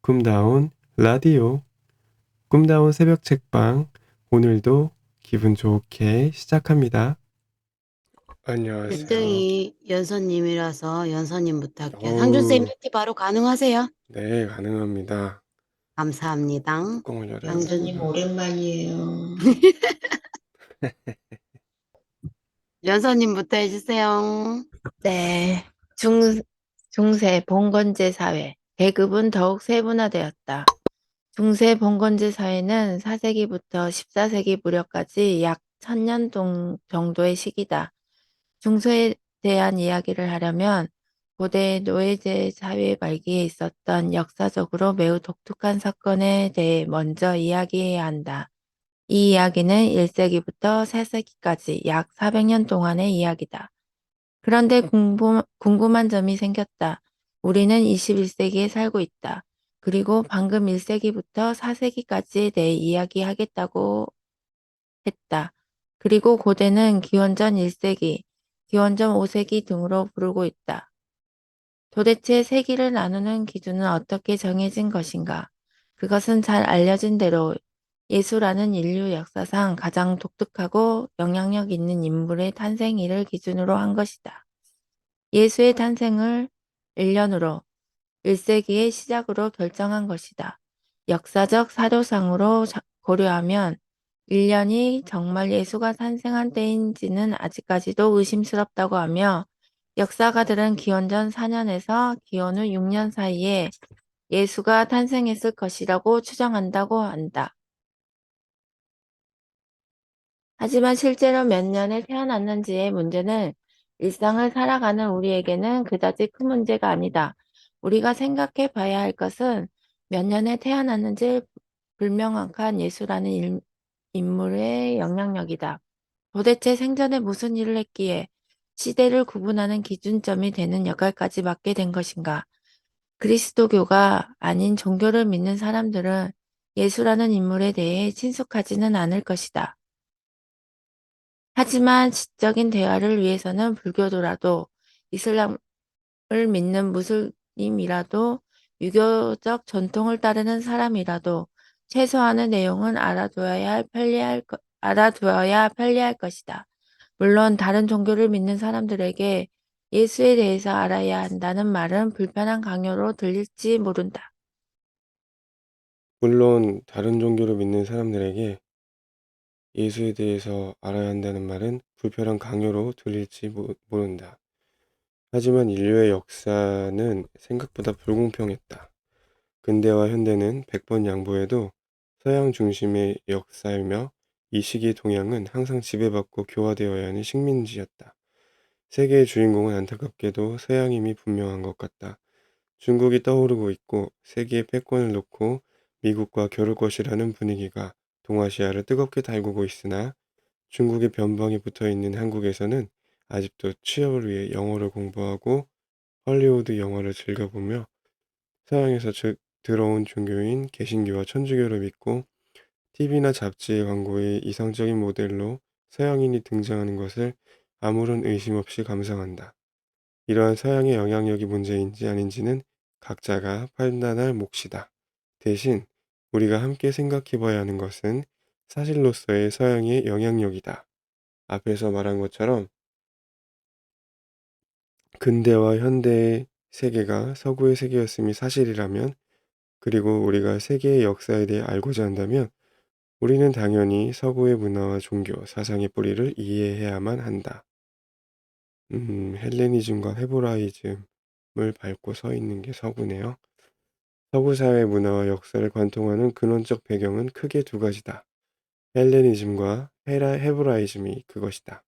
꿈다운 라디오, 꿈다운 새벽 책방, 오늘도 기분 좋게 시작합니다. 안녕하세요. 1등이 연서님이라서 연서님부터 할게요. 상준쌤 어우, 큐티 바로 가능하세요? 네, 가능합니다. 감사합니다. 뚜껑을 상준님 열어야겠구나. 오랜만이에요. 연서님부터 해주세요. 네. 중세 봉건제 사회. 계급은 더욱 세분화되었다. 중세 봉건제 사회는 4세기부터 14세기 무렵까지 약 1000년 정도의 시기다. 중세에 대한 이야기를 하려면 고대 노예제 사회 말기에 있었던 역사적으로 매우 독특한 사건에 대해 먼저 이야기해야 한다. 이 이야기는 1세기부터 4세기까지 약 400년 동안의 이야기다. 그런데 궁금한 점이 생겼다. 우리는 21세기에 살고 있다. 그리고 방금 1세기부터 4세기까지에 대해 이야기하겠다고 했다. 그리고 고대는 기원전 1세기, 기원전 5세기 등으로 부르고 있다. 도대체 세기를 나누는 기준은 어떻게 정해진 것인가? 그것은 잘 알려진 대로 예수라는 인류 역사상 가장 독특하고 영향력 있는 인물의 탄생일을 기준으로 한 것이다. 예수의 탄생을 1년으로 1세기의 시작으로 결정한 것이다. 역사적 사료상으로 고려하면 1년이 정말 예수가 탄생한 때인지는 아직까지도 의심스럽다고 하며 역사가들은 기원전 4년에서 기원 후 6년 사이에 예수가 탄생했을 것이라고 추정한다고 한다. 하지만 실제로 몇 년에 태어났는지의 문제는 일상을 살아가는 우리에게는 그다지 큰 문제가 아니다. 우리가 생각해 봐야 할 것은 몇 년에 태어났는지 불명확한 예수라는 인물의 영향력이다. 도대체 생전에 무슨 일을 했기에 시대를 구분하는 기준점이 되는 역할까지 맡게 된 것인가? 그리스도교가 아닌 종교를 믿는 사람들은 예수라는 인물에 대해 친숙하지는 않을 것이다. 하지만 지적인 대화를 위해서는 불교도라도 이슬람을 믿는 무슬림이라도 유교적 전통을 따르는 사람이라도 최소한의 내용은 알아두어야 편리할 것이다. 물론 다른 종교를 믿는 사람들에게 예수에 대해서 알아야 한다는 말은 불편한 강요로 들릴지 모른다. 물론 다른 종교를 믿는 사람들에게 예수에 대해서 알아야 한다는 말은 불편한 강요로 들릴지 모른다. 하지만 인류의 역사는 생각보다 불공평했다. 근대와 현대는 100번 양보해도 서양 중심의 역사이며 이 시기의 동양은 항상 지배받고 교화되어야 하는 식민지였다. 세계의 주인공은 안타깝게도 서양임이 분명한 것 같다. 중국이 떠오르고 있고 세계의 패권을 놓고 미국과 겨룰 것이라는 분위기가 동아시아를 뜨겁게 달구고 있으나 중국의 변방에 붙어 있는 한국에서는 아직도 취업을 위해 영어를 공부하고 헐리우드 영화를 즐겨보며 서양에서 들어온 종교인 개신교와 천주교를 믿고 TV나 잡지의 광고에 이상적인 모델로 서양인이 등장하는 것을 아무런 의심 없이 감상한다. 이러한 서양의 영향력이 문제인지 아닌지는 각자가 판단할 몫이다. 대신 우리가 함께 생각해 봐야 하는 것은 사실로서의 서양의 영향력이다. 앞에서 말한 것처럼 근대와 현대의 세계가 서구의 세계였음이 사실이라면, 그리고 우리가 세계의 역사에 대해 알고자 한다면 우리는 당연히 서구의 문화와 종교, 사상의 뿌리를 이해해야만 한다. 헬레니즘과 헤브라이즘을 밟고 서 있는 게 서구네요. 서구 사회 문화와 역사를 관통하는 근원적 배경은 크게 두 가지다. 헬레니즘과 헤브라이즘이 그것이다.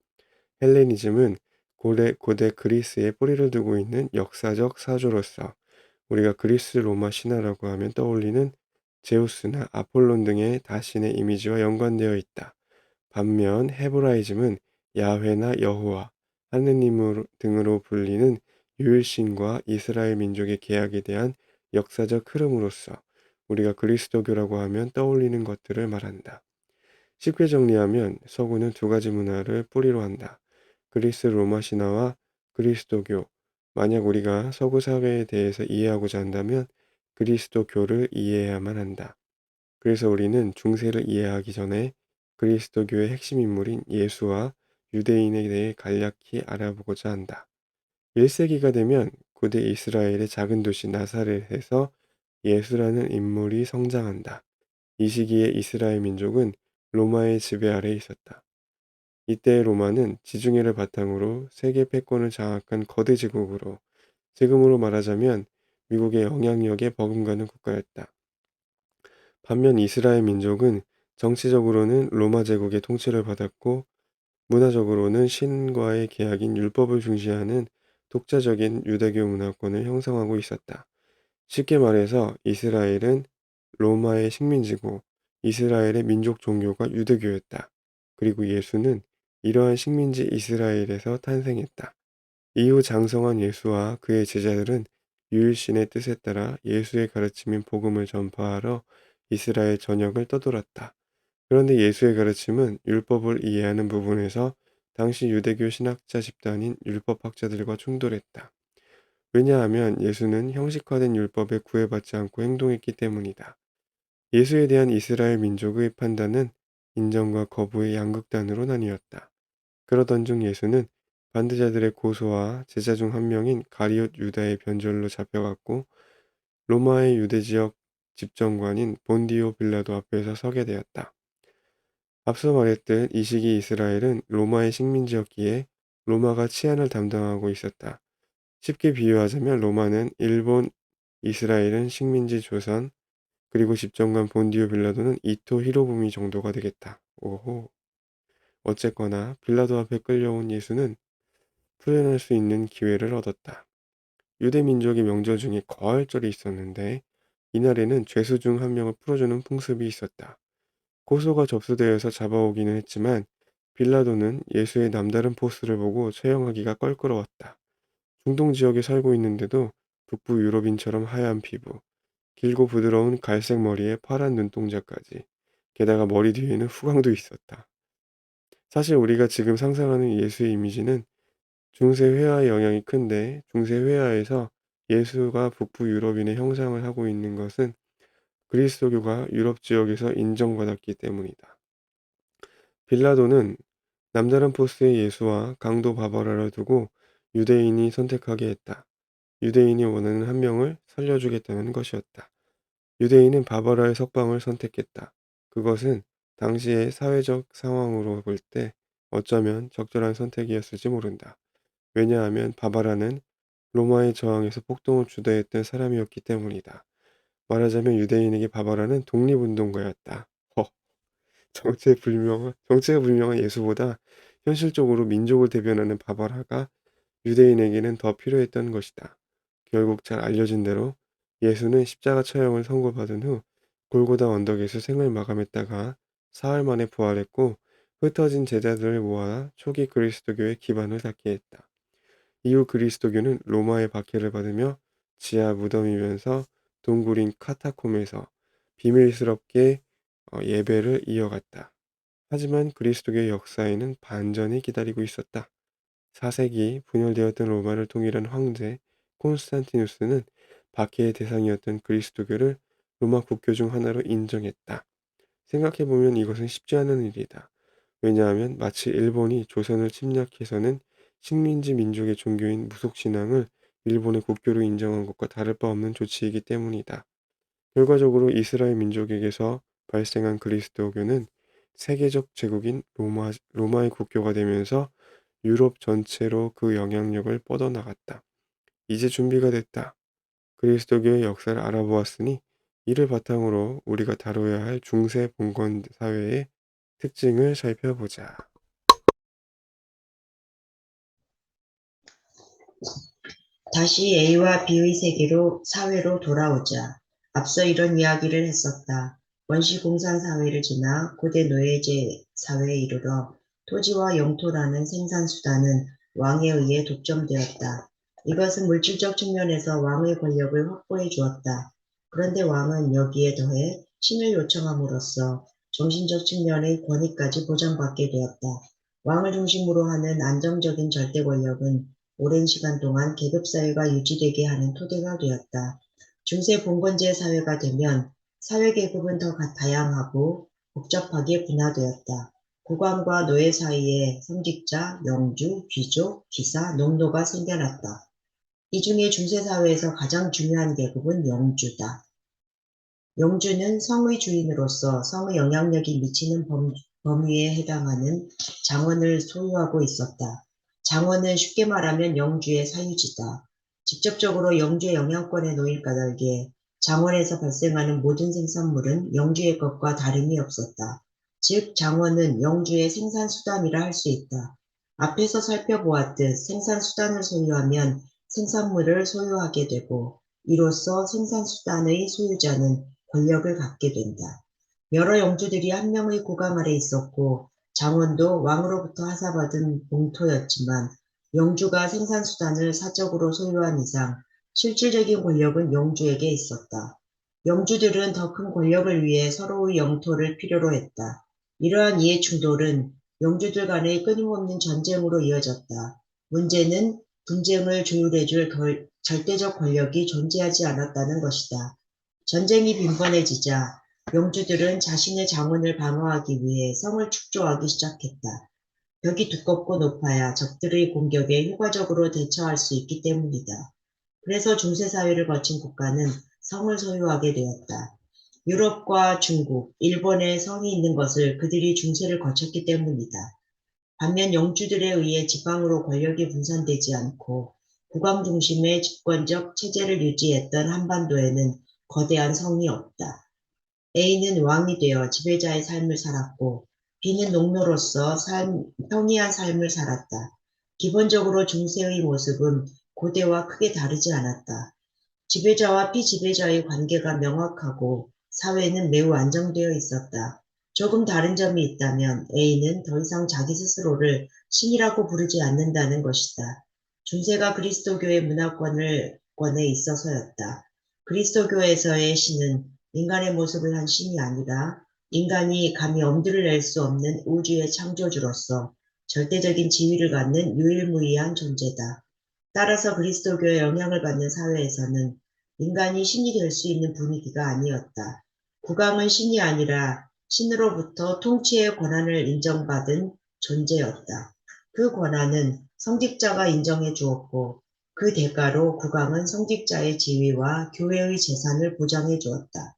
헬레니즘은 고대 그리스에 뿌리를 두고 있는 역사적 사조로서 우리가 그리스 로마 신화라고 하면 떠올리는 제우스나 아폴론 등의 다신의 이미지와 연관되어 있다. 반면 헤브라이즘은 야훼나 여호와, 하느님 등으로 불리는 유일신과 이스라엘 민족의 계약에 대한 역사적 흐름으로서 우리가 그리스도교라고 하면 떠올리는 것들을 말한다. 쉽게 정리하면 서구는 두 가지 문화를 뿌리로 한다. 그리스 로마 신화와 그리스도교. 만약 우리가 서구 사회에 대해서 이해하고자 한다면 그리스도교를 이해해야만 한다. 그래서 우리는 중세를 이해하기 전에 그리스도교의 핵심 인물인 예수와 유대인에 대해 간략히 알아보고자 한다. 1세기가 되면 고대 이스라엘의 작은 도시 나사렛에서 예수라는 인물이 성장한다. 이 시기에 이스라엘 민족은 로마의 지배 아래 있었다. 이때 로마는 지중해를 바탕으로 세계 패권을 장악한 거대 제국으로, 지금으로 말하자면 미국의 영향력에 버금가는 국가였다. 반면 이스라엘 민족은 정치적으로는 로마 제국의 통치를 받았고, 문화적으로는 신과의 계약인 율법을 중시하는 독자적인 유대교 문화권을 형성하고 있었다. 쉽게 말해서 이스라엘은 로마의 식민지고 이스라엘의 민족 종교가 유대교였다. 그리고 예수는 이러한 식민지 이스라엘에서 탄생했다. 이후 장성한 예수와 그의 제자들은 유일신의 뜻에 따라 예수의 가르침인 복음을 전파하러 이스라엘 전역을 떠돌았다. 그런데 예수의 가르침은 율법을 이해하는 부분에서 당시 유대교 신학자 집단인 율법학자들과 충돌했다. 왜냐하면 예수는 형식화된 율법에 구애받지 않고 행동했기 때문이다. 예수에 대한 이스라엘 민족의 판단은 인정과 거부의 양극단으로 나뉘었다. 그러던 중 예수는 반대자들의 고소와 제자 중 한 명인 가리옷 유다의 변절로 잡혀갔고, 로마의 유대 지역 집정관인 본디오 빌라도 앞에서 서게 되었다. 앞서 말했듯 이 시기 이스라엘은 로마의 식민지였기에 로마가 치안을 담당하고 있었다. 쉽게 비유하자면 로마는 일본, 이스라엘은 식민지 조선, 그리고 집정관 본디오 빌라도는 이토 히로부미 정도가 되겠다. 오호. 어쨌거나 빌라도 앞에 끌려온 예수는 풀려날 수 있는 기회를 얻었다. 유대 민족의 명절 중에 거할절이 있었는데 이날에는 죄수 중 한 명을 풀어주는 풍습이 있었다. 고소가 접수되어서 잡아오기는 했지만 빌라도는 예수의 남다른 포스를 보고 처형하기가 껄끄러웠다. 중동 지역에 살고 있는데도 북부 유럽인처럼 하얀 피부, 길고 부드러운 갈색 머리에 파란 눈동자까지, 게다가 머리 뒤에는 후광도 있었다. 사실 우리가 지금 상상하는 예수의 이미지는 중세 회화의 영향이 큰데, 중세 회화에서 예수가 북부 유럽인의 형상을 하고 있는 것은 그리스도교가 유럽 지역에서 인정받았기 때문이다. 빌라도는 남다른 포스의 예수와 강도 바바라를 두고 유대인이 선택하게 했다. 유대인이 원하는 한 명을 살려주겠다는 것이었다. 유대인은 바바라의 석방을 선택했다. 그것은 당시의 사회적 상황으로 볼 때 어쩌면 적절한 선택이었을지 모른다. 왜냐하면 바바라는 로마의 저항에서 폭동을 주도했던 사람이었기 때문이다. 말하자면 유대인에게 바바라는 독립운동가였다. 정체가 불명한 예수보다 현실적으로 민족을 대변하는 바바라가 유대인에게는 더 필요했던 것이다. 결국 잘 알려진 대로 예수는 십자가 처형을 선고받은 후 골고다 언덕에서 생을 마감했다가 사흘 만에 부활했고, 흩어진 제자들을 모아 초기 그리스도교의 기반을 닦게 했다. 이후 그리스도교는 로마의 박해를 받으며 지하 무덤이면서 동굴인 카타콤에서 비밀스럽게 예배를 이어갔다. 하지만 그리스도교의 역사에는 반전이 기다리고 있었다. 4세기 분열되었던 로마를 통일한 황제 콘스탄티누스는 박해의 대상이었던 그리스도교를 로마 국교 중 하나로 인정했다. 생각해보면 이것은 쉽지 않은 일이다. 왜냐하면 마치 일본이 조선을 침략해서는 식민지 민족의 종교인 무속신앙을 일본의 국교로 인정한 것과 다를 바 없는 조치이기 때문이다. 결과적으로 이스라엘 민족에게서 발생한 그리스도교는 세계적 제국인 로마의 국교가 되면서 유럽 전체로 그 영향력을 뻗어나갔다. 이제 준비가 됐다. 그리스도교의 역사를 알아보았으니 이를 바탕으로 우리가 다뤄야 할 중세 봉건 사회의 특징을 살펴보자. 다시 A와 B의 세계로 사회로 돌아오자. 앞서 이런 이야기를 했었다. 원시공산 사회를 지나 고대 노예제 사회에 이르러 토지와 영토라는 생산수단은 왕에 의해 독점되었다. 이것은 물질적 측면에서 왕의 권력을 확보해 주었다. 그런데 왕은 여기에 더해 신을 요청함으로써 정신적 측면의 권위까지 보장받게 되었다. 왕을 중심으로 하는 안정적인 절대 권력은 오랜 시간 동안 계급사회가 유지되게 하는 토대가 되었다. 중세 봉건제 사회가 되면 사회계급은 더 다양하고 복잡하게 분화되었다. 국왕과 노예 사이에 성직자, 영주, 귀족, 기사, 농노가 생겨났다. 이 중에 중세사회에서 가장 중요한 계급은 영주다. 영주는 성의 주인으로서 성의 영향력이 미치는 범위에 해당하는 장원을 소유하고 있었다. 장원은 쉽게 말하면 영주의 사유지다. 직접적으로 영주의 영향권에 놓일 까닭에 장원에서 발생하는 모든 생산물은 영주의 것과 다름이 없었다. 즉, 장원은 영주의 생산수단이라 할 수 있다. 앞에서 살펴보았듯 생산수단을 소유하면 생산물을 소유하게 되고, 이로써 생산수단의 소유자는 권력을 갖게 된다. 여러 영주들이 한 명의 국왕 아래 있었고 장원도 왕으로부터 하사받은 봉토였지만 영주가 생산수단을 사적으로 소유한 이상 실질적인 권력은 영주에게 있었다. 영주들은 더 큰 권력을 위해 서로의 영토를 필요로 했다. 이러한 이해 충돌은 영주들 간의 끊임없는 전쟁으로 이어졌다. 문제는 분쟁을 조율해줄 절대적 권력이 존재하지 않았다는 것이다. 전쟁이 빈번해지자 영주들은 자신의 장원을 방어하기 위해 성을 축조하기 시작했다. 벽이 두껍고 높아야 적들의 공격에 효과적으로 대처할 수 있기 때문이다. 그래서 중세사회를 거친 국가는 성을 소유하게 되었다. 유럽과 중국, 일본에 성이 있는 것을 그들이 중세를 거쳤기 때문이다. 반면 영주들에 의해 지방으로 권력이 분산되지 않고 국왕 중심의 집권적 체제를 유지했던 한반도에는 거대한 성이 없다. A는 왕이 되어 지배자의 삶을 살았고 B는 농노로서 평이한 삶을 살았다. 기본적으로 중세의 모습은 고대와 크게 다르지 않았다. 지배자와 피지배자의 관계가 명확하고 사회는 매우 안정되어 있었다. 조금 다른 점이 있다면 A는 더 이상 자기 스스로를 신이라고 부르지 않는다는 것이다. 중세가 그리스도교의 문화권에 있어서였다. 그리스도교에서의 신은 인간의 모습을 한 신이 아니라 인간이 감히 엄두를 낼 수 없는 우주의 창조주로서 절대적인 지위를 갖는 유일무이한 존재다. 따라서 그리스도교의 영향을 받는 사회에서는 인간이 신이 될 수 있는 분위기가 아니었다. 국왕은 신이 아니라 신으로부터 통치의 권한을 인정받은 존재였다. 그 권한은 성직자가 인정해 주었고 그 대가로 국왕은 성직자의 지위와 교회의 재산을 보장해 주었다.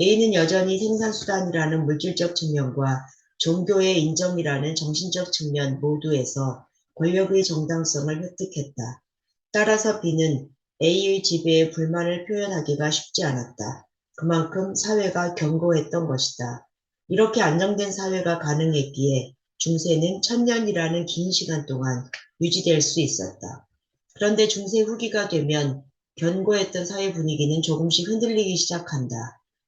A는 여전히 생산수단이라는 물질적 측면과 종교의 인정이라는 정신적 측면 모두에서 권력의 정당성을 획득했다. 따라서 B는 A의 지배에 불만을 표현하기가 쉽지 않았다. 그만큼 사회가 견고했던 것이다. 이렇게 안정된 사회가 가능했기에 중세는 1000년이라는 긴 시간 동안 유지될 수 있었다. 그런데 중세 후기가 되면 견고했던 사회 분위기는 조금씩 흔들리기 시작한다.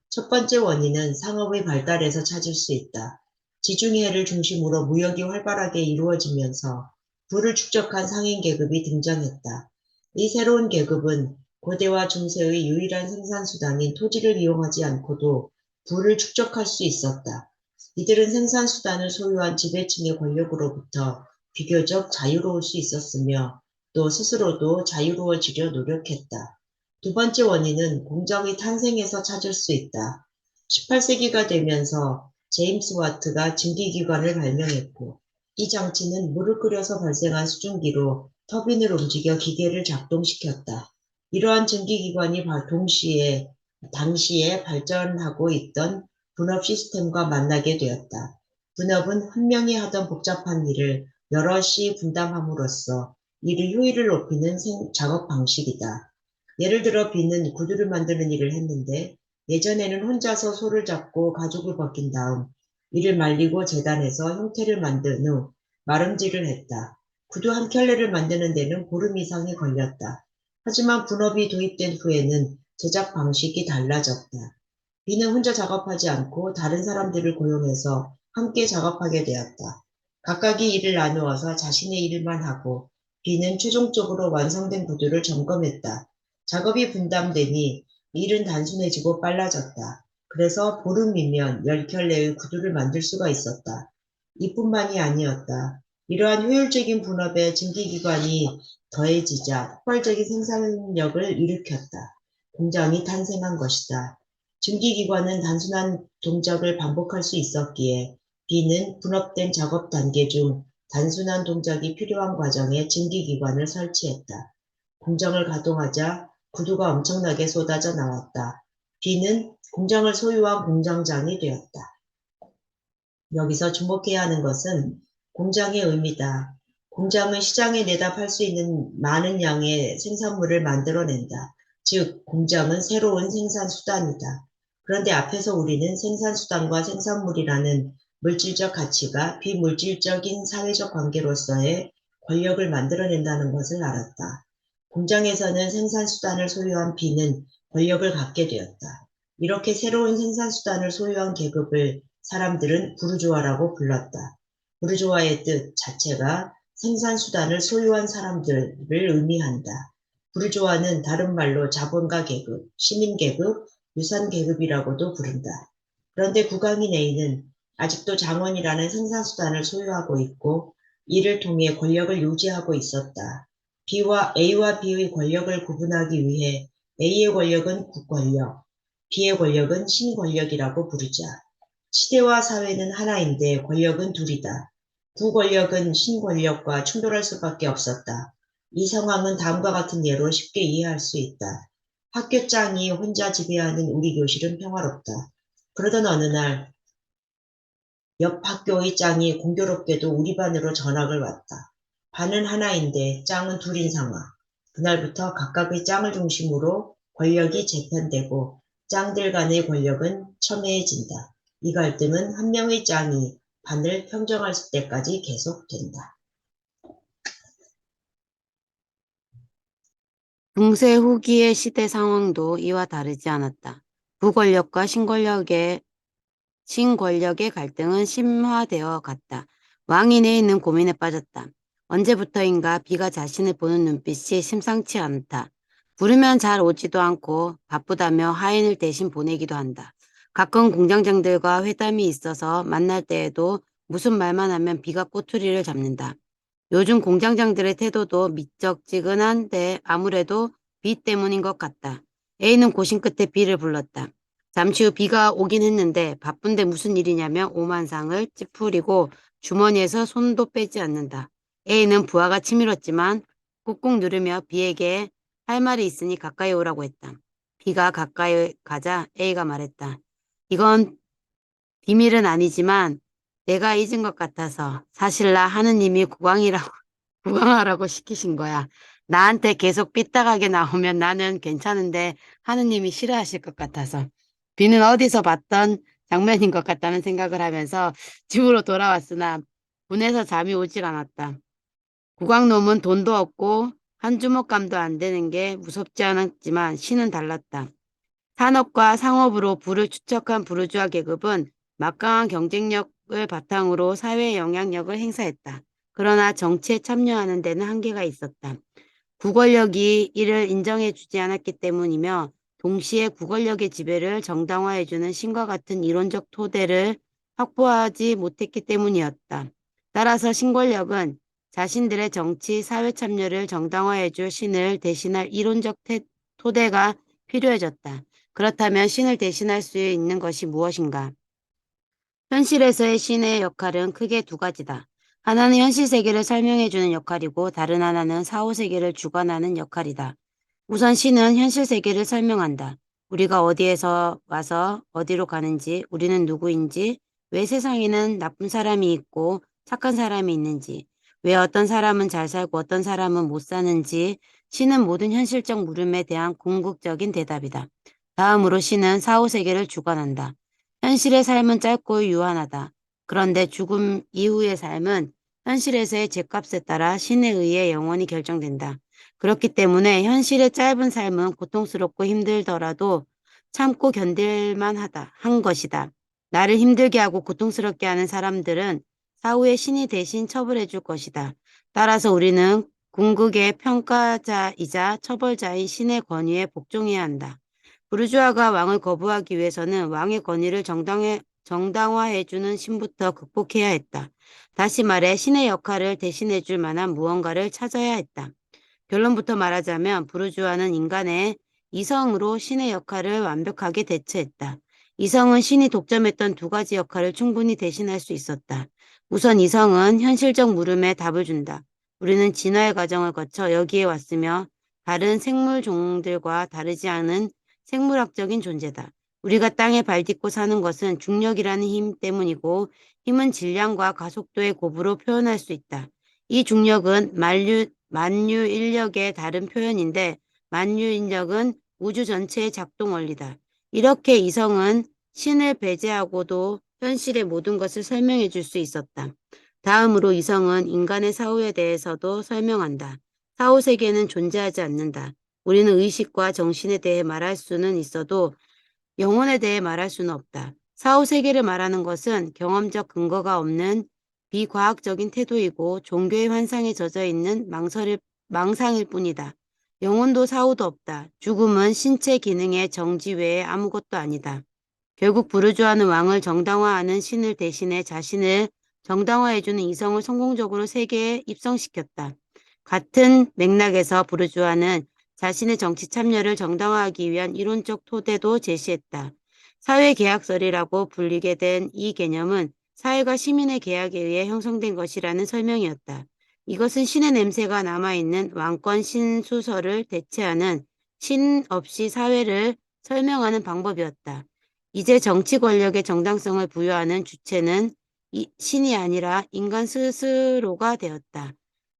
첫 번째 원인은 상업의 발달에서 찾을 수 있다. 지중해를 중심으로 무역이 활발하게 이루어지면서 부를 축적한 상인 계급이 등장했다. 이 새로운 계급은 고대와 중세의 유일한 생산수단인 토지를 이용하지 않고도 부를 축적할 수 있었다. 이들은 생산수단을 소유한 지배층의 권력으로부터 비교적 자유로울 수 있었으며 또 스스로도 자유로워지려 노력했다. 두 번째 원인은 공장의 탄생에서 찾을 수 있다. 18세기가 되면서 제임스 와트가 증기기관을 발명했고 이 장치는 물을 끓여서 발생한 수증기로 터빈을 움직여 기계를 작동시켰다. 이러한 증기기관이 당시에 발전하고 있던 분업 시스템과 만나게 되었다. 분업은 한 명이 하던 복잡한 일을 여럿이 분담함으로써 일의 효율을 높이는 작업 방식이다. 예를 들어 B는 구두를 만드는 일을 했는데 예전에는 혼자서 소를 잡고 가죽을 벗긴 다음 이를 말리고 재단해서 형태를 만든 후 마름질을 했다. 구두 한 켤레를 만드는 데는 보름 이상이 걸렸다. 하지만 분업이 도입된 후에는 제작 방식이 달라졌다. B는 혼자 작업하지 않고 다른 사람들을 고용해서 함께 작업하게 되었다. 각각이 일을 나누어서 자신의 일만 하고 B는 최종적으로 완성된 구두를 점검했다. 작업이 분담되니 일은 단순해지고 빨라졌다. 그래서 보름이면 10켤레의 구두를 만들 수가 있었다. 이뿐만이 아니었다. 이러한 효율적인 분업에 증기기관이 더해지자 폭발적인 생산력을 일으켰다. 공장이 탄생한 것이다. 증기기관은 단순한 동작을 반복할 수 있었기에 B는 분업된 작업 단계 중 단순한 동작이 필요한 과정에 증기기관을 설치했다. 공장을 가동하자 구두가 엄청나게 쏟아져 나왔다. B는 공장을 소유한 공장장이 되었다. 여기서 주목해야 하는 것은 공장의 의미다. 공장은 시장에 내다 팔 수 있는 많은 양의 생산물을 만들어낸다. 즉, 공장은 새로운 생산 수단이다. 그런데 앞에서 우리는 생산 수단과 생산물이라는 물질적 가치가 비물질적인 사회적 관계로서의 권력을 만들어낸다는 것을 알았다. 공장에서는 생산 수단을 소유한 B는 권력을 갖게 되었다. 이렇게 새로운 생산 수단을 소유한 계급을 사람들은 부르주아라고 불렀다. 부르주아의 뜻 자체가 생산 수단을 소유한 사람들을 의미한다. 부르주아는 다른 말로 자본가 계급, 시민 계급, 유산 계급이라고도 부른다. 그런데 국왕인 A는 아직도 장원이라는 생산 수단을 소유하고 있고 이를 통해 권력을 유지하고 있었다. A와 B의 권력을 구분하기 위해 A의 권력은 국권력, B의 권력은 신권력이라고 부르자. 시대와 사회는 하나인데 권력은 둘이다. 구권력은 신권력과 충돌할 수밖에 없었다. 이 상황은 다음과 같은 예로 쉽게 이해할 수 있다. 학교장이 혼자 지배하는 우리 교실은 평화롭다. 그러던 어느 날 옆 학교의 짱이 공교롭게도 우리 반으로 전학을 왔다. 반은 하나인데 짱은 둘인 상황. 그날부터 각각의 짱을 중심으로 권력이 재편되고 짱들 간의 권력은 첨예해진다. 이 갈등은 한 명의 짱이 반을 평정할 때까지 계속된다. 중세 후기의 시대 상황도 이와 다르지 않았다. 부권력과 신권력의 갈등은 심화되어 갔다. 왕이 내있는 고민에 빠졌다. 언제부터인가 비가 자신을 보는 눈빛이 심상치 않다. 부르면 잘 오지도 않고 바쁘다며 하인을 대신 보내기도 한다. 가끔 공장장들과 회담이 있어서 만날 때에도 무슨 말만 하면 비가 꼬투리를 잡는다. 요즘 공장장들의 태도도 미적지근한데 아무래도 비 때문인 것 같다. A는 고심 끝에 B를 불렀다. 잠시 후 비가 오긴 했는데 바쁜데 무슨 일이냐며 오만상을 찌푸리고 주머니에서 손도 빼지 않는다. A는 부하가 치밀었지만 꾹꾹 누르며 B에게 할 말이 있으니 가까이 오라고 했다. B가 가까이 가자 A가 말했다. 이건 비밀은 아니지만 내가 잊은 것 같아서 사실 나 하느님이 국왕하라고 시키신 거야. 나한테 계속 삐딱하게 나오면 나는 괜찮은데 하느님이 싫어하실 것 같아서. 비는 어디서 봤던 장면인 것 같다는 생각을 하면서 집으로 돌아왔으나 분해서 잠이 오질 않았다. 국왕놈은 돈도 없고 한 주먹감도 안 되는 게 무섭지 않았지만 신은 달랐다. 산업과 상업으로 부를 축적한 부르주아 계급은 막강한 경쟁력을 바탕으로 사회의 영향력을 행사했다. 그러나 정치에 참여하는 데는 한계가 있었다. 국권력이 이를 인정해주지 않았기 때문이며 동시에 국권력의 지배를 정당화해주는 신과 같은 이론적 토대를 확보하지 못했기 때문이었다. 따라서 신권력은 자신들의 정치, 사회 참여를 정당화해줄 신을 대신할 이론적 토대가 필요해졌다. 그렇다면 신을 대신할 수 있는 것이 무엇인가? 현실에서의 신의 역할은 크게 두 가지다. 하나는 현실 세계를 설명해주는 역할이고 다른 하나는 사후 세계를 주관하는 역할이다. 우선 신은 현실 세계를 설명한다. 우리가 어디에서 와서 어디로 가는지, 우리는 누구인지, 왜 세상에는 나쁜 사람이 있고 착한 사람이 있는지, 왜 어떤 사람은 잘 살고 어떤 사람은 못 사는지, 신은 모든 현실적 물음에 대한 궁극적인 대답이다. 다음으로 신은 사후 세계를 주관한다. 현실의 삶은 짧고 유한하다. 그런데 죽음 이후의 삶은 현실에서의 죗값에 따라 신에 의해 영원히 결정된다. 그렇기 때문에 현실의 짧은 삶은 고통스럽고 힘들더라도 참고 견딜만 한 것이다. 나를 힘들게 하고 고통스럽게 하는 사람들은 사후에 신이 대신 처벌해 줄 것이다. 따라서 우리는 궁극의 평가자이자 처벌자인 신의 권위에 복종해야 한다. 부르주아가 왕을 거부하기 위해서는 왕의 권위를 정당화해주는 신부터 극복해야 했다. 다시 말해 신의 역할을 대신해줄 만한 무언가를 찾아야 했다. 결론부터 말하자면 부르주아는 인간의 이성으로 신의 역할을 완벽하게 대체했다. 이성은 신이 독점했던 두 가지 역할을 충분히 대신할 수 있었다. 우선 이성은 현실적 물음에 답을 준다. 우리는 진화의 과정을 거쳐 여기에 왔으며 다른 생물 종들과 다르지 않은 생물학적인 존재다. 우리가 땅에 발 딛고 사는 것은 중력이라는 힘 때문이고 힘은 질량과 가속도의 곱으로 표현할 수 있다. 이 중력은 만유 인력의 다른 표현인데 만유 인력은 우주 전체의 작동 원리다. 이렇게 이성은 신을 배제하고도 현실의 모든 것을 설명해 줄 수 있었다. 다음으로 이성은 인간의 사후에 대해서도 설명한다. 사후 세계는 존재하지 않는다. 우리는 의식과 정신에 대해 말할 수는 있어도 영혼에 대해 말할 수는 없다. 사후 세계를 말하는 것은 경험적 근거가 없는 비과학적인 태도이고 종교의 환상에 젖어 있는 망상일 뿐이다. 영혼도 사후도 없다. 죽음은 신체 기능의 정지 외에 아무것도 아니다. 결국 부르주아는 왕을 정당화하는 신을 대신해 자신을 정당화해주는 이성을 성공적으로 세계에 입성시켰다. 같은 맥락에서 부르주아는 자신의 정치 참여를 정당화하기 위한 이론적 토대도 제시했다. 사회계약설이라고 불리게 된 이 개념은 사회가 시민의 계약에 의해 형성된 것이라는 설명이었다. 이것은 신의 냄새가 남아있는 왕권 신수설을 대체하는 신 없이 사회를 설명하는 방법이었다. 이제 정치 권력의 정당성을 부여하는 주체는 신이 아니라 인간 스스로가 되었다.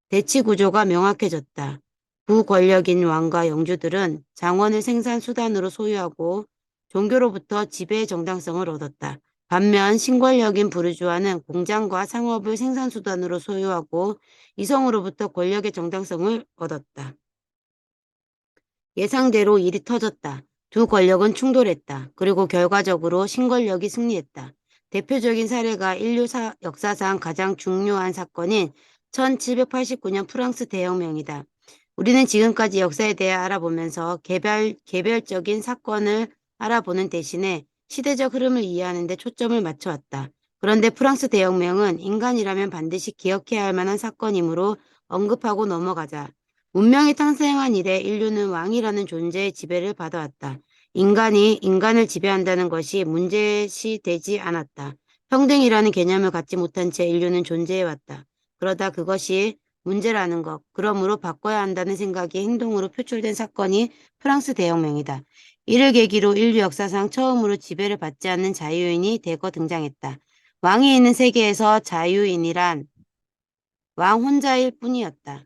대치 구조가 명확해졌다. 부권력인 왕과 영주들은 장원을 생산 수단으로 소유하고 종교로부터 지배의 정당성을 얻었다. 반면 신권력인 부르주아는 공장과 상업을 생산 수단으로 소유하고 이성으로부터 권력의 정당성을 얻었다. 예상대로 일이 터졌다. 두 권력은 충돌했다. 그리고 결과적으로 신권력이 승리했다. 대표적인 사례가 인류 역사상 가장 중요한 사건인 1789년 프랑스 대혁명이다. 우리는 지금까지 역사에 대해 알아보면서 개별적인 사건을 알아보는 대신에 시대적 흐름을 이해하는 데 초점을 맞춰왔다. 그런데 프랑스 대혁명은 인간이라면 반드시 기억해야 할 만한 사건이므로 언급하고 넘어가자. 문명이 탄생한 이래 인류는 왕이라는 존재의 지배를 받아왔다. 인간이 인간을 지배한다는 것이 문제시되지 않았다. 평등이라는 개념을 갖지 못한 채 인류는 존재해왔다. 그러다 그것이 문제라는 것, 그러므로 바꿔야 한다는 생각이 행동으로 표출된 사건이 프랑스 대혁명이다. 이를 계기로 인류 역사상 처음으로 지배를 받지 않는 자유인이 대거 등장했다. 왕이 있는 세계에서 자유인이란 왕 혼자일 뿐이었다.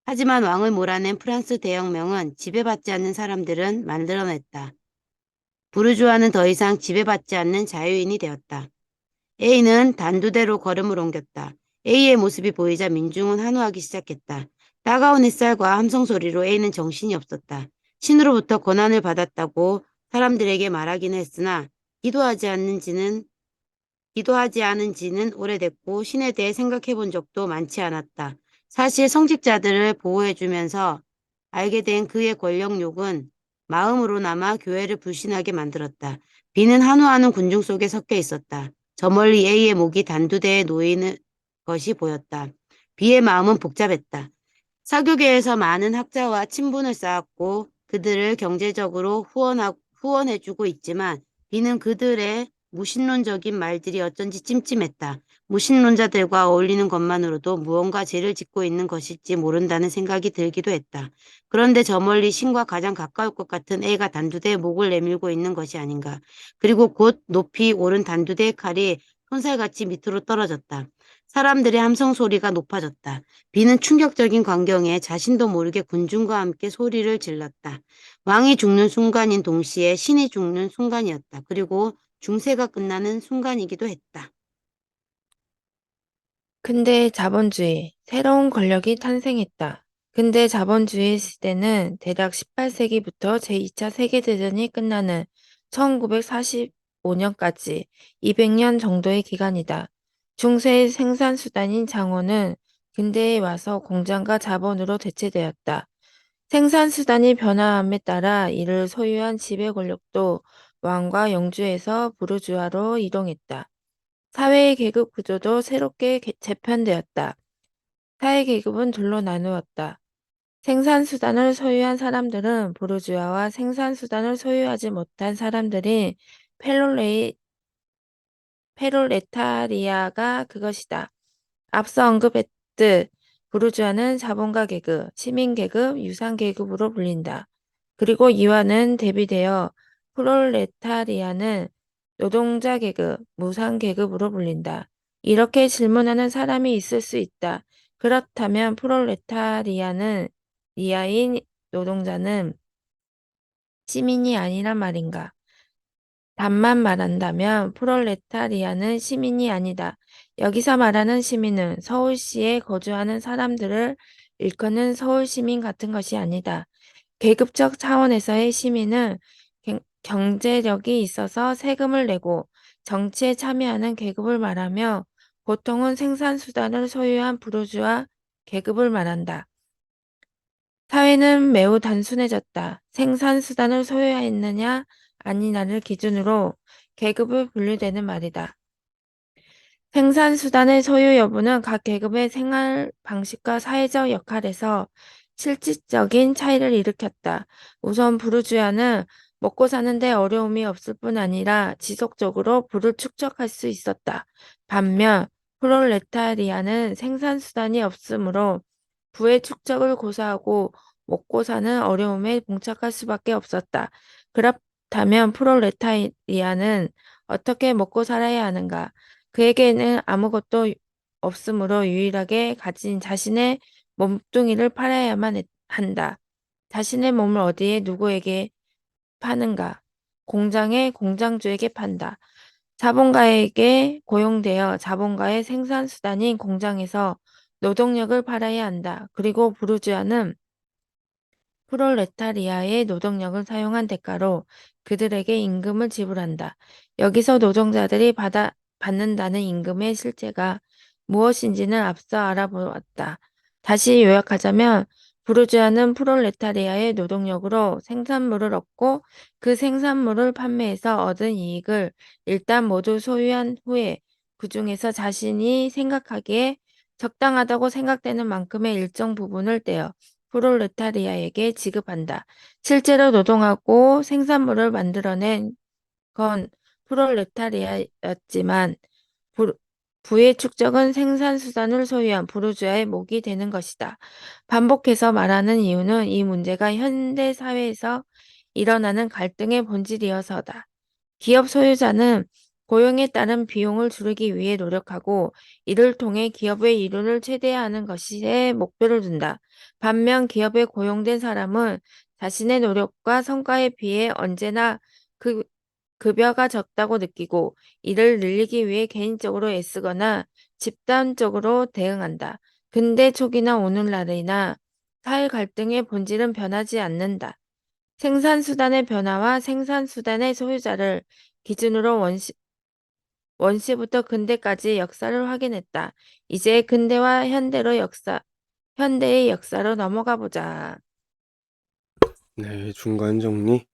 하지만 왕을 몰아낸 프랑스 대혁명은 지배받지 않는 사람들은 만들어냈다. 부르주아는 더 이상 지배받지 않는 자유인이 되었다. A는 단두대로 걸음을 옮겼다. A의 모습이 보이자 민중은 환호하기 시작했다. 따가운 햇살과 함성 소리로 A는 정신이 없었다. 신으로부터 권한을 받았다고 사람들에게 말하기는 했으나 기도하지 않은 지는 오래됐고 신에 대해 생각해 본 적도 많지 않았다. 사실 성직자들을 보호해주면서 알게 된 그의 권력욕은 마음으로나마 교회를 불신하게 만들었다. 비는 한우하는 군중 속에 섞여 있었다. 저 멀리 A의 목이 단두대에 놓이는 것이 보였다. B의 마음은 복잡했다. 사교계에서 많은 학자와 친분을 쌓았고 그들을 경제적으로 후원해주고 있지만 B는 그들의 무신론적인 말들이 어쩐지 찜찜했다. 무신론자들과 어울리는 것만으로도 무언가 죄를 짓고 있는 것일지 모른다는 생각이 들기도 했다. 그런데 저 멀리 신과 가장 가까울 것 같은 A가 단두대에 목을 내밀고 있는 것이 아닌가. 그리고 곧 높이 오른 단두대의 칼이 손살같이 밑으로 떨어졌다. 사람들의 함성 소리가 높아졌다. B는 충격적인 광경에 자신도 모르게 군중과 함께 소리를 질렀다. 왕이 죽는 순간인 동시에 신이 죽는 순간이었다. 그리고 중세가 끝나는 순간이기도 했다. 근대 자본주의, 새로운 권력이 탄생했다. 근대 자본주의 시대는 대략 18세기부터 제2차 세계대전이 끝나는 1945년까지 200년 정도의 기간이다. 중세의 생산수단인 장원은 근대에 와서 공장과 자본으로 대체되었다. 생산수단이 변화함에 따라 이를 소유한 지배 권력도 왕과 영주에서 부르주아로 이동했다. 사회의 계급 구조도 새롭게 재편되었다. 사회 계급은 둘로 나누었다. 생산수단을 소유한 사람들은 부르주아와 생산수단을 소유하지 못한 사람들인 페롤레타리아가 그것이다. 앞서 언급했듯 부르주아는 자본가 계급, 시민 계급, 유상 계급으로 불린다. 그리고 이와는 대비되어 프롤레타리아는 노동자 계급, 무상 계급으로 불린다. 이렇게 질문하는 사람이 있을 수 있다. 그렇다면 프롤레타리아는 이하인 노동자는 시민이 아니란 말인가? 답만 말한다면 프롤레타리아는 시민이 아니다. 여기서 말하는 시민은 서울시에 거주하는 사람들을 일컫는 서울시민 같은 것이 아니다. 계급적 차원에서의 시민은 경제력이 있어서 세금을 내고 정치에 참여하는 계급을 말하며 보통은 생산수단을 소유한 부르주아 계급을 말한다. 사회는 매우 단순해졌다. 생산수단을 소유했느냐 아니냐를 기준으로 계급을 분류되는 말이다. 생산수단의 소유 여부는 각 계급의 생활 방식과 사회적 역할에서 실질적인 차이를 일으켰다. 우선 부르주아는 먹고 사는데 어려움이 없을 뿐 아니라 지속적으로 부를 축적할 수 있었다. 반면 프롤레타리아는 생산수단이 없으므로 부의 축적을 고사하고 먹고 사는 어려움에 봉착할 수밖에 없었다. 그렇다면 프롤레타리아는 어떻게 먹고 살아야 하는가? 그에게는 아무것도 없으므로 유일하게 가진 자신의 몸뚱이를 팔아야만 한다. 자신의 몸을 어디에 누구에게 파는가? 공장의 공장주에게 판다. 자본가에게 고용되어 자본가의 생산수단인 공장에서 노동력을 팔아야 한다. 그리고 부르주아는 프롤레타리아의 노동력을 사용한 대가로 그들에게 임금을 지불한다. 여기서 노동자들이 받는다는 임금의 실체가 무엇인지는 앞서 알아보았다. 다시 요약하자면 부르주아는 프롤레타리아의 노동력으로 생산물을 얻고 그 생산물을 판매해서 얻은 이익을 일단 모두 소유한 후에 그 중에서 자신이 생각하기에 적당하다고 생각되는 만큼의 일정 부분을 떼어 프롤레타리아에게 지급한다. 실제로 노동하고 생산물을 만들어낸 건 프롤레타리아였지만 부의 축적은 생산수단을 소유한 부르주아의 몫이 되는 것이다. 반복해서 말하는 이유는 이 문제가 현대 사회에서 일어나는 갈등의 본질이어서다. 기업 소유자는 고용에 따른 비용을 줄이기 위해 노력하고 이를 통해 기업의 이윤을 최대화하는 것에 목표를 둔다. 반면 기업에 고용된 사람은 자신의 노력과 성과에 비해 언제나 그 급여가 적다고 느끼고 이를 늘리기 위해 개인적으로 애쓰거나 집단적으로 대응한다. 근대 초기나 오늘날이나 사회 갈등의 본질은 변하지 않는다. 생산수단의 변화와 생산수단의 소유자를 기준으로 원시부터 근대까지 역사를 확인했다. 이제 근대와 현대의 역사로 넘어가 보자. 네, 중간 정리.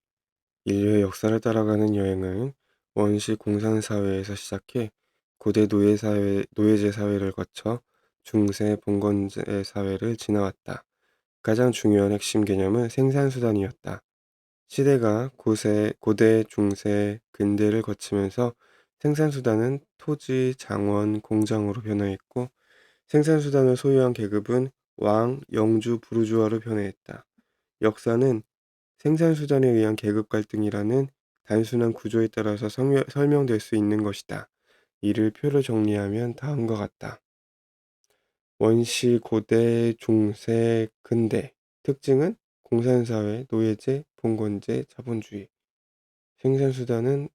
인류의 역사를 따라가는 여행은 원시 공산사회에서 시작해 고대 노예제 사회를 거쳐 중세 봉건제 사회를 지나왔다. 가장 중요한 핵심 개념은 생산수단이었다. 시대가 고대, 중세, 근대를 거치면서 생산수단은 토지, 장원, 공장으로 변화했고 생산수단을 소유한 계급은 왕, 영주, 부르주아로 변해했다. 역사는 생산수단에 의한 계급 갈등이라는 단순한 구조에 따라서 설명될 수 있는 것이다. 이를 표로 정리하면 다음과 같다. 원시, 고대, 중세, 근대. 특징은 공산사회, 노예제, 봉건제, 자본주의. 생산수단은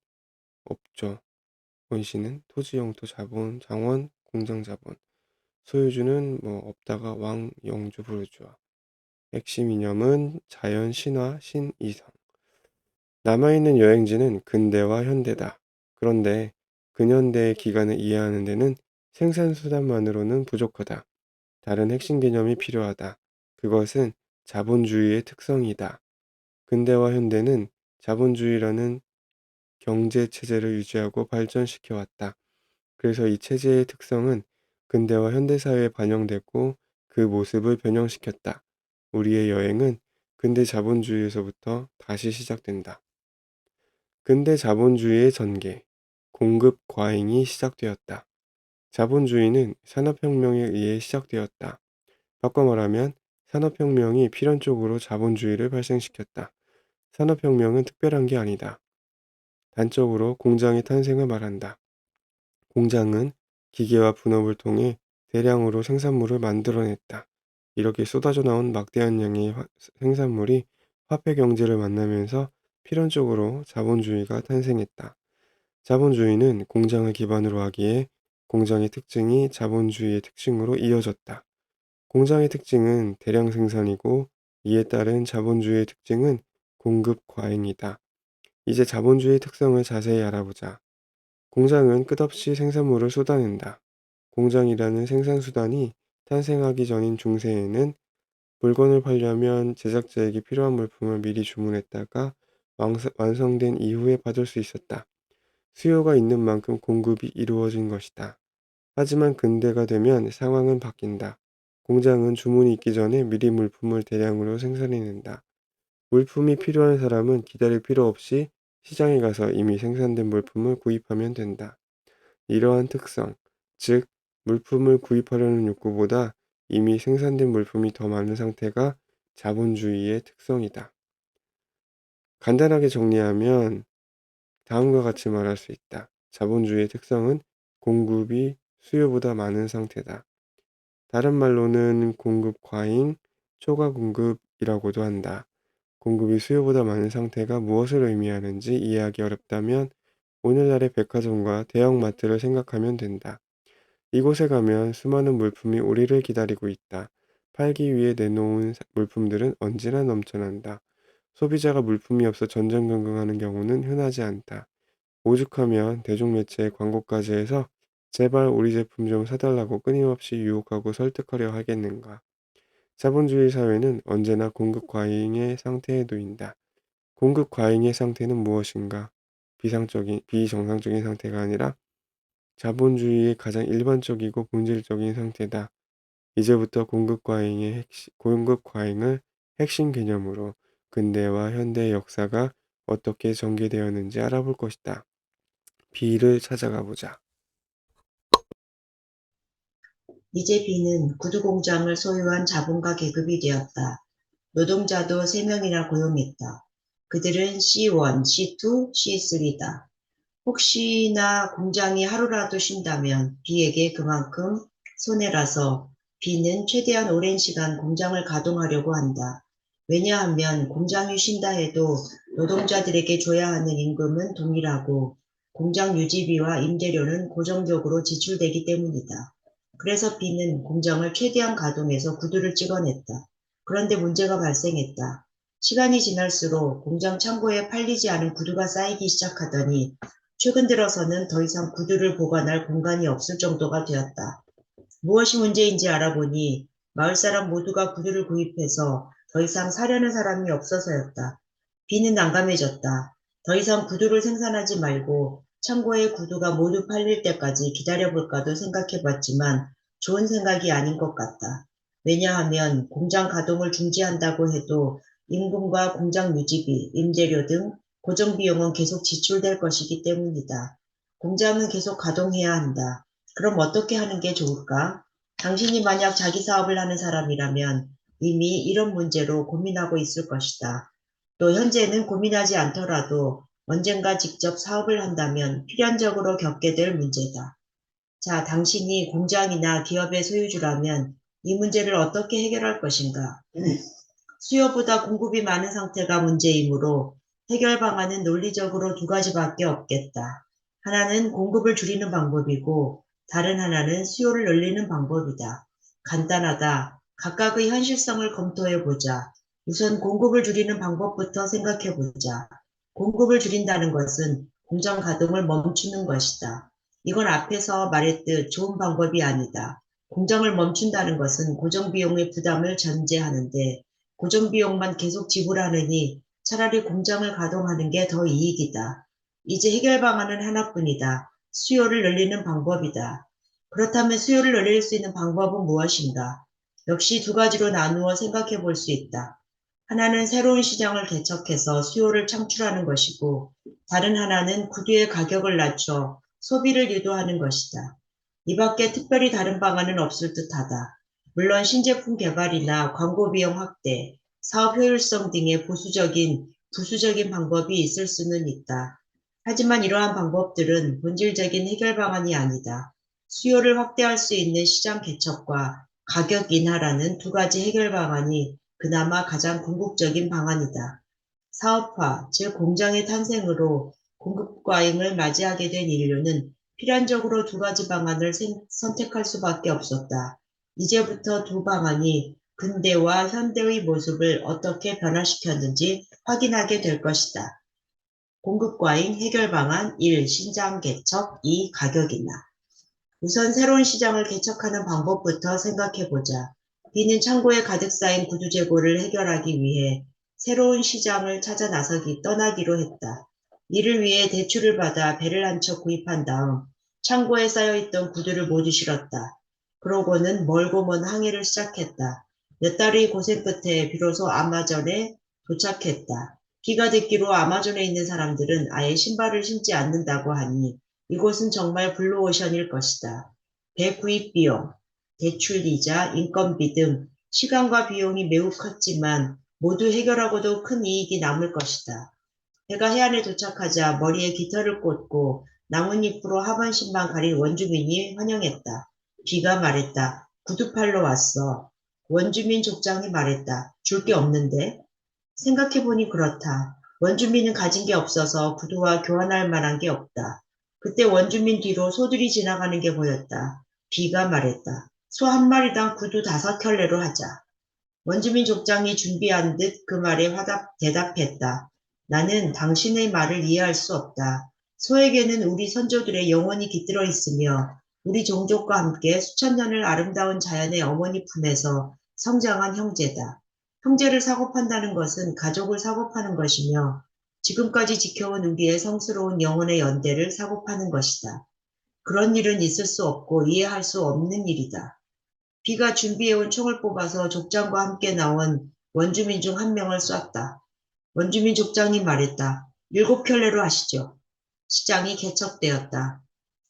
없죠. 원시는 토지, 영토, 자본, 장원, 공장 자본. 소유주는 없다가 왕, 영주, 부르주아. 핵심 이념은 자연, 신화, 신이성. 남아있는 여행지는 근대와 현대다. 그런데 근현대의 기간을 이해하는 데는 생산수단만으로는 부족하다. 다른 핵심 개념이 필요하다. 그것은 자본주의의 특성이다. 근대와 현대는 자본주의라는 경제 체제를 유지하고 발전시켜 왔다. 그래서 이 체제의 특성은 근대와 현대 사회에 반영되고 그 모습을 변형시켰다. 우리의 여행은 근대 자본주의에서부터 다시 시작된다. 근대 자본주의의 전개, 공급 과잉이 시작되었다. 자본주의는 산업혁명에 의해 시작되었다. 바꿔 말하면 산업혁명이 필연적으로 자본주의를 발생시켰다. 산업혁명은 특별한 게 아니다. 단적으로 공장의 탄생을 말한다. 공장은 기계와 분업을 통해 대량으로 생산물을 만들어냈다. 이렇게 쏟아져 나온 막대한 양의 생산물이 화폐 경제를 만나면서 필연적으로 자본주의가 탄생했다. 자본주의는 공장을 기반으로 하기에 공장의 특징이 자본주의의 특징으로 이어졌다. 공장의 특징은 대량 생산이고 이에 따른 자본주의의 특징은 공급 과잉이다. 이제 자본주의 특성을 자세히 알아보자. 공장은 끝없이 생산물을 쏟아낸다. 공장이라는 생산수단이 탄생하기 전인 중세에는 물건을 팔려면 제작자에게 필요한 물품을 미리 주문했다가 완성된 이후에 받을 수 있었다. 수요가 있는 만큼 공급이 이루어진 것이다. 하지만 근대가 되면 상황은 바뀐다. 공장은 주문이 있기 전에 미리 물품을 대량으로 생산해낸다. 물품이 필요한 사람은 기다릴 필요 없이 시장에 가서 이미 생산된 물품을 구입하면 된다. 이러한 특성, 즉 물품을 구입하려는 욕구보다 이미 생산된 물품이 더 많은 상태가 자본주의의 특성이다. 간단하게 정리하면 다음과 같이 말할 수 있다. 자본주의의 특성은 공급이 수요보다 많은 상태다. 다른 말로는 공급 과잉, 초과 공급이라고도 한다. 공급이 수요보다 많은 상태가 무엇을 의미하는지 이해하기 어렵다면 오늘날의 백화점과 대형마트를 생각하면 된다. 이곳에 가면 수많은 물품이 우리를 기다리고 있다. 팔기 위해 내놓은 물품들은 언제나 넘쳐난다. 소비자가 물품이 없어 전전긍긍하는 경우는 흔하지 않다. 오죽하면 대중매체의 광고까지 해서 제발 우리 제품 좀 사달라고 끊임없이 유혹하고 설득하려 하겠는가. 자본주의 사회는 언제나 공급 과잉의 상태에 놓인다. 공급 과잉의 상태는 무엇인가? 비정상적인 상태가 아니라 자본주의의 가장 일반적이고 본질적인 상태다. 이제부터 공급 과잉을 핵심 개념으로 근대와 현대의 역사가 어떻게 전개되었는지 알아볼 것이다. B를 찾아가 보자. 이제 B는 구두 공장을 소유한 자본가 계급이 되었다. 노동자도 3명이나 고용했다. 그들은 C1, C2, C3다. 혹시나 공장이 하루라도 쉰다면 B에게 그만큼 손해라서 B는 최대한 오랜 시간 공장을 가동하려고 한다. 왜냐하면 공장이 쉰다 해도 노동자들에게 줘야 하는 임금은 동일하고 공장 유지비와 임대료는 고정적으로 지출되기 때문이다. 그래서 B는 공장을 최대한 가동해서 구두를 찍어냈다. 그런데 문제가 발생했다. 시간이 지날수록 공장 창고에 팔리지 않은 구두가 쌓이기 시작하더니 최근 들어서는 더 이상 구두를 보관할 공간이 없을 정도가 되었다. 무엇이 문제인지 알아보니 마을 사람 모두가 구두를 구입해서 더 이상 사려는 사람이 없어서였다. 비는 난감해졌다. 더 이상 구두를 생산하지 말고 창고에 구두가 모두 팔릴 때까지 기다려볼까도 생각해봤지만 좋은 생각이 아닌 것 같다. 왜냐하면 공장 가동을 중지한다고 해도 임금과 공장 유지비, 임대료 등 고정비용은 계속 지출될 것이기 때문이다. 공장은 계속 가동해야 한다. 그럼 어떻게 하는 게 좋을까? 당신이 만약 자기 사업을 하는 사람이라면 이미 이런 문제로 고민하고 있을 것이다. 또 현재는 고민하지 않더라도 언젠가 직접 사업을 한다면 필연적으로 겪게 될 문제다. 자, 당신이 공장이나 기업의 소유주라면 이 문제를 어떻게 해결할 것인가? 수요보다 공급이 많은 상태가 문제이므로 해결 방안은 논리적으로 두 가지밖에 없겠다. 하나는 공급을 줄이는 방법이고 다른 하나는 수요를 늘리는 방법이다. 간단하다. 각각의 현실성을 검토해보자. 우선 공급을 줄이는 방법부터 생각해보자. 공급을 줄인다는 것은 공장 가동을 멈추는 것이다. 이건 앞에서 말했듯 좋은 방법이 아니다. 공장을 멈춘다는 것은 고정비용의 부담을 전제하는데 고정비용만 계속 지불하느니 차라리 공장을 가동하는 게 더 이익이다. 이제 해결 방안은 하나뿐이다. 수요를 늘리는 방법이다. 그렇다면 수요를 늘릴 수 있는 방법은 무엇인가? 역시 두 가지로 나누어 생각해 볼 수 있다. 하나는 새로운 시장을 개척해서 수요를 창출하는 것이고, 다른 하나는 구두의 가격을 낮춰 소비를 유도하는 것이다. 이 밖에 특별히 다른 방안은 없을 듯하다. 물론 신제품 개발이나 광고 비용 확대, 사업 효율성 등의 부수적인 방법이 있을 수는 있다. 하지만 이러한 방법들은 본질적인 해결 방안이 아니다. 수요를 확대할 수 있는 시장 개척과 가격 인하라는 두 가지 해결 방안이 그나마 가장 궁극적인 방안이다. 사업화, 즉 공장의 탄생으로 공급 과잉을 맞이하게 된 인류는 필연적으로 두 가지 방안을 선택할 수밖에 없었다. 이제부터 두 방안이 근대와 현대의 모습을 어떻게 변화시켰는지 확인하게 될 것이다. 공급 과잉 해결 방안 1. 시장 개척 2. 가격 인하. 우선 새로운 시장을 개척하는 방법부터 생각해보자. 비는 창고에 가득 쌓인 구두 재고를 해결하기 위해 새로운 시장을 찾아 떠나기로 했다. 이를 위해 대출을 받아 배를 한 척 구입한 다음 창고에 쌓여있던 구두를 모두 실었다. 그러고는 멀고 먼 항해를 시작했다. 몇 달의 고생 끝에 비로소 아마존에 도착했다. 비가 듣기로 아마존에 있는 사람들은 아예 신발을 신지 않는다고 하니 이곳은 정말 블루오션일 것이다. 배 구입 비용, 대출 이자, 인건비 등 시간과 비용이 매우 컸지만 모두 해결하고도 큰 이익이 남을 것이다. 배가 해안에 도착하자 머리에 깃털을 꽂고 나뭇잎으로 하반신만 가린 원주민이 환영했다. 비가 말했다. 구두 팔러 왔어. 원주민 족장이 말했다. 줄 게 없는데? 생각해보니 그렇다. 원주민은 가진 게 없어서 구두와 교환할 만한 게 없다. 그때 원주민 뒤로 소들이 지나가는 게 보였다. 비가 말했다. 소 한 마리당 구두 5켤레로 하자. 원주민 족장이 준비한 듯 그 말에 대답했다. 나는 당신의 말을 이해할 수 없다. 소에게는 우리 선조들의 영혼이 깃들어 있으며 우리 종족과 함께 수천 년을 아름다운 자연의 어머니 품에서 성장한 형제다. 형제를 사고 판다는 것은 가족을 사고 파는 것이며 지금까지 지켜온 우리의 성스러운 영혼의 연대를 사고 파는 것이다. 그런 일은 있을 수 없고 이해할 수 없는 일이다. 비가 준비해온 총을 뽑아서 족장과 함께 나온 원주민 중 한 명을 쐈다. 원주민 족장이 말했다. 7켤레로 하시죠. 시장이 개척되었다.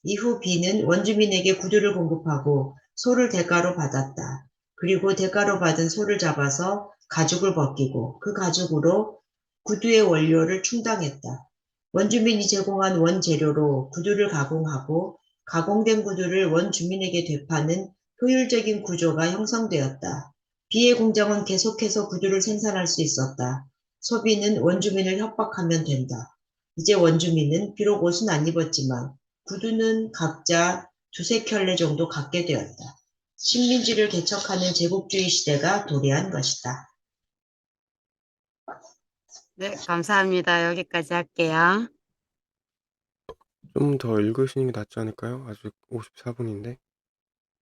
이후 비는 원주민에게 구두를 공급하고 소를 대가로 받았다. 그리고 대가로 받은 소를 잡아서 가죽을 벗기고 그 가죽으로 구두의 원료를 충당했다. 원주민이 제공한 원재료로 구두를 가공하고 가공된 구두를 원주민에게 되파는 효율적인 구조가 형성되었다. 비의 공장은 계속해서 구두를 생산할 수 있었다. 소비는 원주민을 협박하면 된다. 이제 원주민은 비록 옷은 안 입었지만 구두는 각자 2~3켤레 정도 갖게 되었다. 식민지를 개척하는 제국주의 시대가 도래한 것이다. 네, 감사합니다. 여기까지 할게요. 좀 더 읽으시는 게 낫지 않을까요? 아직 54분인데.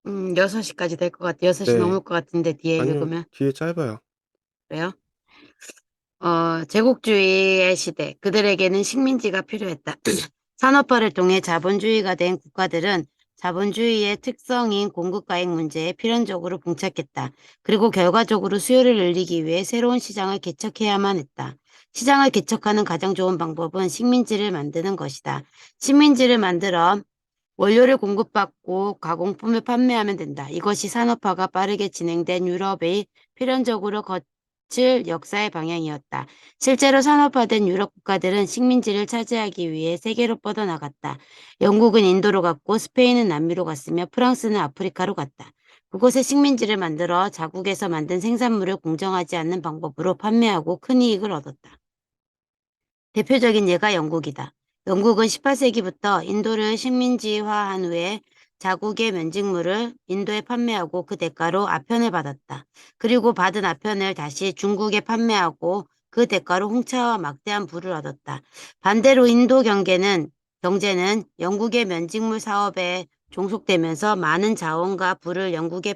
6시까지 될 것 같아요. 6시 네. 넘을 것 같은데 뒤에 아니요. 읽으면. 뒤에 짧아요. 그래요? 제국주의의 시대. 그들에게는 식민지가 필요했다. 산업화를 통해 자본주의가 된 국가들은 자본주의의 특성인 공급과잉 문제에 필연적으로 봉착했다. 그리고 결과적으로 수요를 늘리기 위해 새로운 시장을 개척해야만 했다. 시장을 개척하는 가장 좋은 방법은 식민지를 만드는 것이다. 식민지를 만들어 원료를 공급받고 가공품을 판매하면 된다. 이것이 산업화가 빠르게 진행된 유럽의 필연적으로 거칠 역사의 방향이었다. 실제로 산업화된 유럽 국가들은 식민지를 차지하기 위해 세계로 뻗어나갔다. 영국은 인도로 갔고 스페인은 남미로 갔으며 프랑스는 아프리카로 갔다. 그곳에 식민지를 만들어 자국에서 만든 생산물을 공정하지 않는 방법으로 판매하고 큰 이익을 얻었다. 대표적인 예가 영국이다. 영국은 18세기부터 인도를 식민지화한 후에 자국의 면직물을 인도에 판매하고 그 대가로 아편을 받았다. 그리고 받은 아편을 다시 중국에 판매하고 그 대가로 홍차와 막대한 부를 얻었다. 반대로 인도 경제는 영국의 면직물 사업에 종속되면서 많은 자원과 부를 영국에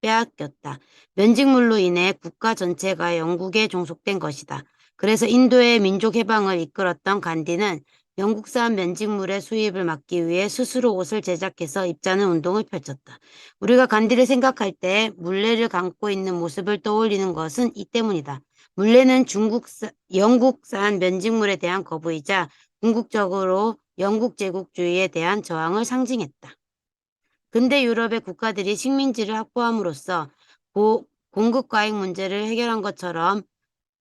빼앗겼다. 면직물로 인해 국가 전체가 영국에 종속된 것이다. 그래서 인도의 민족 해방을 이끌었던 간디는 영국산 면직물의 수입을 막기 위해 스스로 옷을 제작해서 입자는 운동을 펼쳤다. 우리가 간디를 생각할 때 물레를 감고 있는 모습을 떠올리는 것은 이 때문이다. 물레는 영국산 면직물에 대한 거부이자 궁극적으로 영국 제국주의에 대한 저항을 상징했다. 근대 유럽의 국가들이 식민지를 확보함으로써 공급 과잉 문제를 해결한 것처럼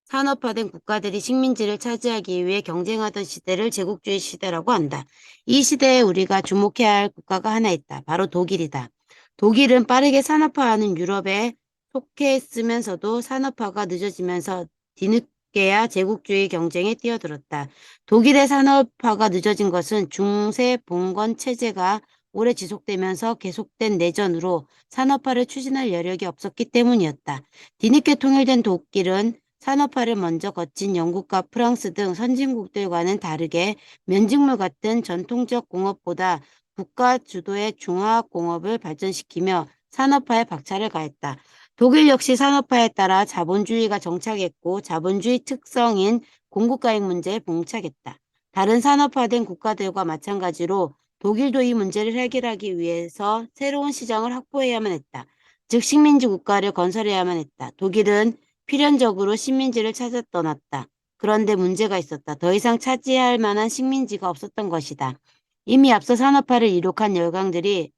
산업화된 국가들이 식민지를 차지하기 위해 경쟁하던 시대를 제국주의 시대라고 한다. 이 시대에 우리가 주목해야 할 국가가 하나 있다. 바로 독일이다. 독일은 빠르게 산업화하는 유럽에 속해 있으면서도 산업화가 늦어지면서 뒤늦게야 제국주의 경쟁에 뛰어들었다. 독일의 산업화가 늦어진 것은 중세 봉건 체제가 오래 지속되면서 계속된 내전으로 산업화를 추진할 여력이 없었기 때문이었다. 뒤늦게 통일된 독일은 산업화를 먼저 거친 영국과 프랑스 등 선진국들과는 다르게 면직물 같은 전통적 공업보다 국가 주도의 중화공업을 발전시키며 산업화에 박차를 가했다. 독일 역시 산업화에 따라 자본주의가 정착했고 자본주의 특성인 공급과잉 문제에 봉착했다. 다른 산업화된 국가들과 마찬가지로 독일도 이 문제를 해결하기 위해서 새로운 시장을 확보해야만 했다. 즉 식민지 국가를 건설해야만 했다. 독일은 필연적으로 식민지를 찾아 떠났다. 그런데 문제가 있었다. 더 이상 차지할 만한 식민지가 없었던 것이다. 이미 앞서 산업화를 이룩한 열강들이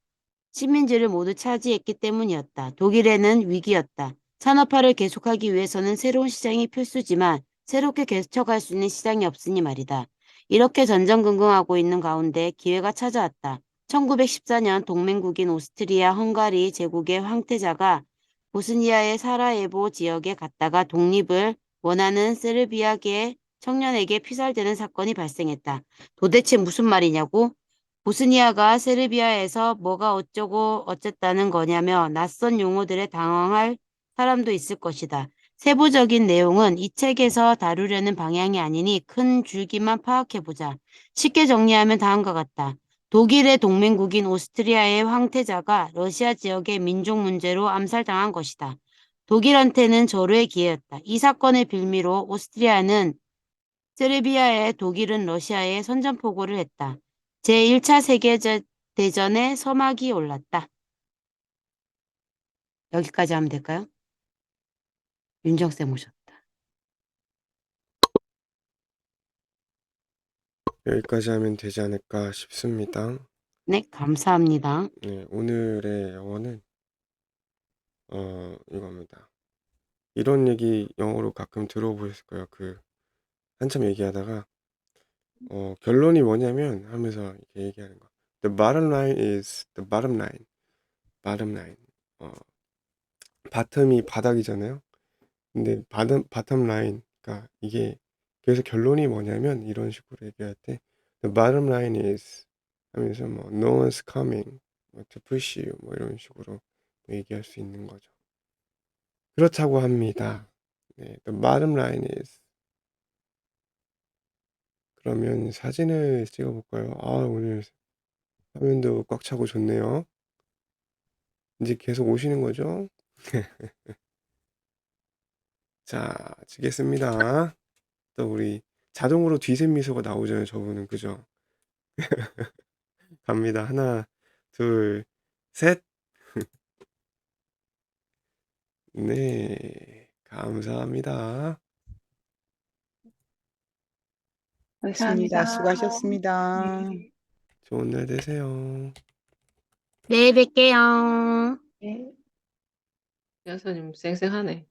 식민지를 모두 차지했기 때문이었다. 독일에는 위기였다. 산업화를 계속하기 위해서는 새로운 시장이 필수지만 새롭게 개척할 수 있는 시장이 없으니 말이다. 이렇게 전전긍긍하고 있는 가운데 기회가 찾아왔다. 1914년 동맹국인 오스트리아 헝가리 제국의 황태자가 보스니아의 사라예보 지역에 갔다가 독립을 원하는 세르비아계 청년에게 피살되는 사건이 발생했다. 도대체 무슨 말이냐고? 보스니아가 세르비아에서 뭐가 어쩌고 어쨌다는 거냐며 낯선 용어들에 당황할 사람도 있을 것이다. 세부적인 내용은 이 책에서 다루려는 방향이 아니니 큰 줄기만 파악해보자. 쉽게 정리하면 다음과 같다. 독일의 동맹국인 오스트리아의 황태자가 러시아 지역의 민족 문제로 암살당한 것이다. 독일한테는 절호의 기회였다. 이 사건을 빌미로 오스트리아는 세르비아에 독일은 러시아에 선전포고를 했다. 제1차 세계대전의 서막이 올랐다. 여기까지 하면 될까요? 윤정쌤 오셨다. 여기까지 하면 되지 않을까 싶습니다. 네, 감사합니다. 네, 오늘의 영어는 이겁니다. 이런 얘기 영어로 가끔 들어보셨을 거예요. 한참 얘기하다가 결론이 뭐냐면 하면서 이렇게 얘기하는 거. The bottom line is the bottom line. bottom line. 바텀이 바닥이잖아요. 근데 바텀 라인, 그러니까 이게 그래서 결론이 뭐냐면 이런 식으로 얘기할 때 the bottom line is 하면서 뭐 no one's coming to push you 뭐 이런 식으로 얘기할 수 있는 거죠. 그렇다고 합니다. 네, the bottom line is. 그러면 사진을 찍어볼까요? 오늘 화면도 꽉 차고 좋네요. 이제 계속 오시는 거죠? 자, 찍겠습니다. 또 우리 자동으로 뒤샘 미소가 나오잖아요. 저분은 그죠? 갑니다. 하나, 둘, 셋. 네, 감사합니다. 맞습니다. 감사합니다. 수고하셨습니다. 네. 좋은 날 되세요. 내일 뵐게요. 네. 여사님 쌩쌩하네.